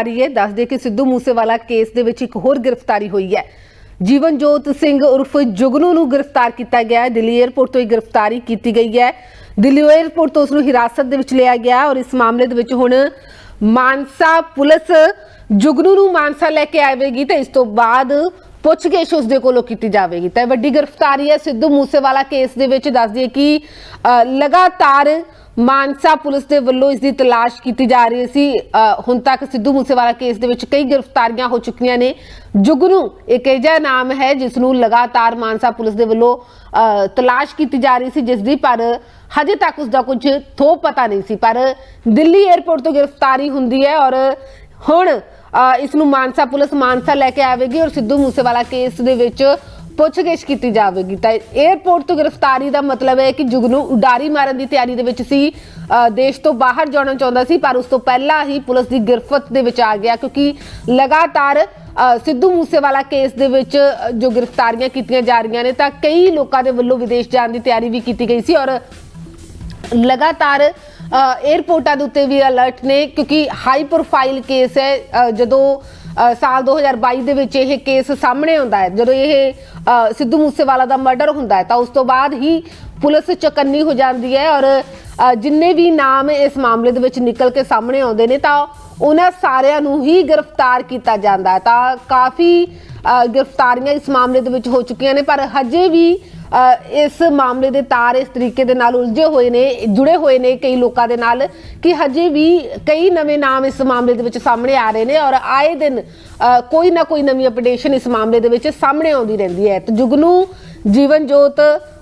रही है। दस दे कि सिद्धू मूसेवाला केस दे विच एक होर गिरफ्तारी हुई है। जीवनजोत सिंह उर्फ जुगनू नूं गिरफ्तार किया गया है। दिल्ली एयरपोर्ट तो ही गिरफ्तारी की गई है। दिल्ली एयरपोर्ट तो उसनूं हिरासत दे विच लिया गया और इस मामले दे विच हुण मानसा पुलिस जुगनू नूं मानसा लैके आवेगी तो इस तो बाद पुछगिछ उसदे कोलों की जाएगी। तो वड्डी गिरफ्तारी है सिद्धू मूसेवाला केस दे विच। दस दिए कि लगातार मानसा पुलिस के वलों इसकी तलाश की जा रही सी। हुण तक सिद्धू मूसेवाला केस दे विच कई गिरफ्तारियां हो चुकियां ने। जुगनू एक ऐसा नाम है जिसनूं लगातार मानसा पुलिस के वलों तलाश की जा रही सी, जिसकी पर हजे तक उसका कुछ थो पता नहीं सी। पर दिल्ली एयरपोर्ट तो गिरफ्तारी हुंदी है और हुण इसनूं मानसा पुलिस मानसा लैके आवेगी और सिद्धू मूसेवाला केस दे विच पुछगिछ की जाएगी। तो एयरपोर्ट तो गिरफ्तारी का मतलब है कि जुगनू उडारी मारन की तैयारी दे विच सी, देश तो बाहर जाना चाहता सी, पर उस तो पहला ही पुलिस की गिरफ्त दे विच आ गया, क्योंकि लगातार सिद्धू मूसेवाला केस दे विच जो गिरफ्तारियां कीतियां जा रही ने, तां कई लोगों के वल्लों विदेश जाने की तैयारी भी की गई सी और लगातार एयरपोर्टां दे उत्ते भी अलर्ट ने, क्योंकि हाई प्रोफाइल केस है। जदों साल 2022 दे विच यह केस सामने आउंदा है, जदों यह सिद्धू मूसेवाला दा मर्डर हुंदा है, तां उस तो बाद ही पुलिस चौकन्नी हो जाती है और जिन्ने भी नाम इस मामले दे विच निकल के सामने आउंदे ने तां उन्हां सारिआं नूं ही गिरफ्तार किया जाता है। तां काफ़ी गिरफ्तारियां इस मामले दे विच हो चुकियां ने, पर हजे भी इस मामले के तार इस तरीके दे नाल उलझे हुए ने, जुड़े हुए ने कई लोगों के नाल, कि हजे भी कई नवे नाम इस मामले दे विच सामने आ रहे हैं और आए दिन कोई ना कोई नवी अपडेशन इस मामले दे विच सामने आउंदी रहिंदी है। तो जुगनू जीवनजोत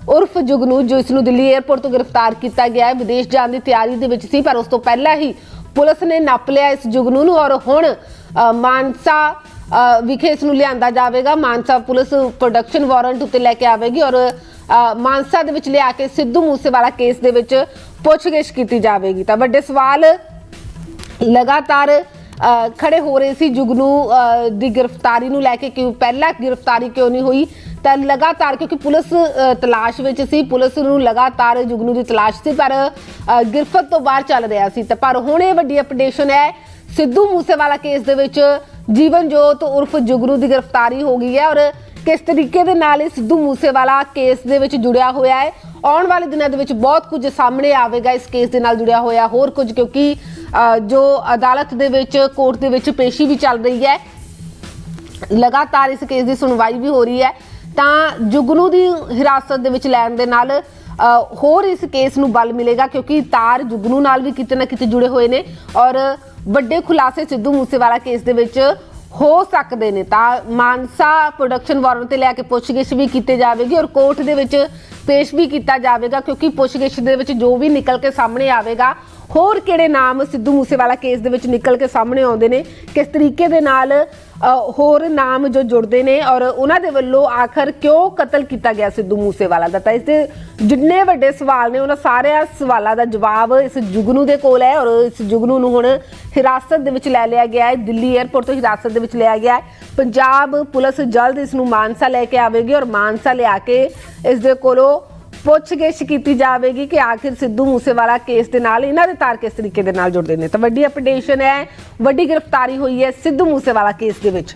उर्फ जुगनू, जो इसनूं दिल्ली एयरपोर्ट तो गिरफ्तार किया गया है, विदेश जाने की तैयारी दे विच सी, पर उस तो पहला ही पुलिस ने नप लिया इस जुगनू नूं और हुण मानसा विखे इसनूं लिआंदा जावेगा। मानसा पुलिस प्रोडक्शन वारंट उत्ते लैके आवेगी और मानसा दे विच लिया के सिद्धू मूसेवाला केस दे विच पुछगिछ की जावेगी। तां वड्डे सवाल लगातार खड़े हो रहे सी जुगनू दी गिरफ्तारी नूं लैके, क्यों पहला गिरफ्तारी क्यों नहीं हुई। तो लगातार क्योंकि पुलिस तलाश विच सी, पुलिस नूं लगातार जुगनू की तलाश सी, पर गिरफ्त तो बाहर चल रहा सी। तो पर हुण इह वड्डी अपडेशन है, सिद्धू मूसेवाला केस दे विच जीवनजोत उर्फ जुगनू की गिरफ्तारी हो गई है और किस तरीके दे नाल सिद्धू मूसेवाला केस दे विच जुड़िया होया है। आने वाले दिनों दे विच बहुत कुछ सामने आवेगा इस केस दे नाल जुड़िया होया होर कुछ, क्योंकि जो अदालत दे विच कोर्ट दे विच पेशी भी चल रही है, लगातार इस केस की सुनवाई भी हो रही है। तां जुगनू की हिरासत दे विच लैण दे नाल होर इस केस नूं बल मिलेगा, क्योंकि तार जुगनू नाल भी किते ना किते जुड़े हुए ने और वड्डे खुलासे सिद्धू मूसेवाला केस दे विच हो सकते हैं। तां मानसा प्रोडक्शन वारंट ते लैके पुछगिछ भी की जाएगी और कोर्ट दे विच पेश भी किया जाएगा, क्योंकि पुछगिछ दे विच जो भी निकल के सामने आवेगा, होर किहड़े नाम सिद्धू मूसेवाला केस दे विच निकल के सामने आउंदे ने, किस तरीके दे नाल होर नाम जो जुड़ते हैं और उन्हां दे वल्लों आखिर क्यों कतल किया गया सिद्धू मूसेवाला दा। तां इस जिन्ने वड्डे सवाल ने उन्हां सारे सवालों का जवाब इस जुगनू दे कोल है और इस जुगनू नूं हुण हिरासत दे विच लै लिया गया है। दिल्ली एयरपोर्ट तो हिरासत दे विच लिया गया है। पंजाब पुलिस जल्द इसनूं मानसा लैके आवेगी और मानसा लिया के इस दे कोलों पुछगिछ की जाएगी कि आखिर सिद्धू मूसेवाला केस के नाल इन्हां दे तार किस तरीके दे नाल जुड़दे ने। तो वड्डी अपडेशन है, वड्डी गिरफ्तारी हुई है सिद्धू मूसेवाला केस दे विच।